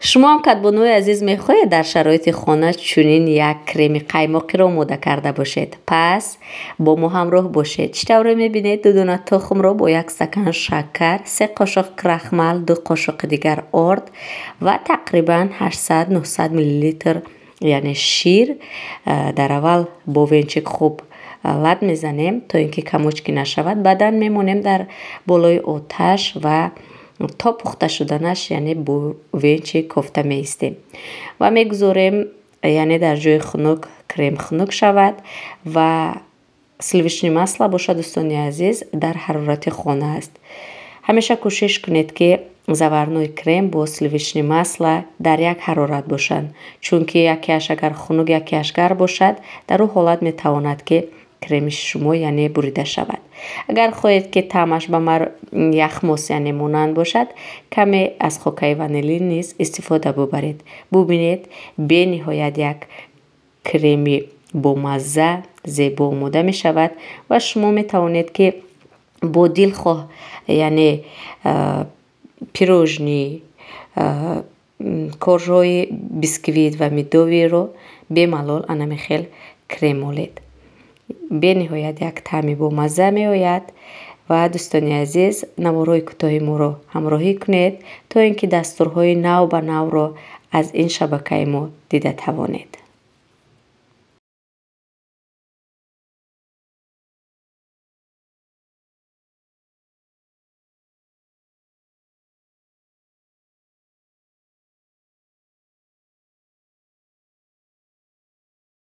шумо ҳам катбонуи азиз мехоҳед дар шароити хона чунин як креми қаймоқиро омода карда бошед. Пас бо мо ҳамроҳ бошед. чӣ тавре мебинед? 2 дона тухмро бо 1 стакан шакар, 3 қошиқ крахмал, 2 қошиқи дигар орд ва тақрибан 800-900 мл яъне шир дар аввал бо венчик хуб лад мезанем то ин ки камочки нашавад. баъдан мемонем дар болои оташ ва то пухта шуданаш яъне бо венчик кофта меистем ва мегузорем яъне дар ҷои хунук крем хунук шавад ва сливочное масло бошад. дӯстони азиз, дар ҳарорати хона аст. ҳамеша кӯшиш кунед ки заварной крем бо сливочное масло дар як ҳарорат бошанд, чунки якеаш агар хунук якеаш гарм бошад, дар ӯ ҳолат метавонад ки креми шумо яъне бурида шавад. агар хоҳед ки таъмаш ба яхмос яъне монанд бошад, каме аз хокаи ванилин низ истифода бубаред. бубинед бениҳоят як креми бомазза зебо омода мешавад ва шумо метавонед ки бо дилхоҳ яъне пирожни, коржҳои бисквит ва медовиро бемалол анамихел крем олед. бениҳоят як таъми бомазза меояд ва дӯстони азиз, наворҳои кӯтоҳи моро ҳамроҳӣ кунед то ин ки дастурҳои нав ба навро аз ин шабакаи мо дида тавонед.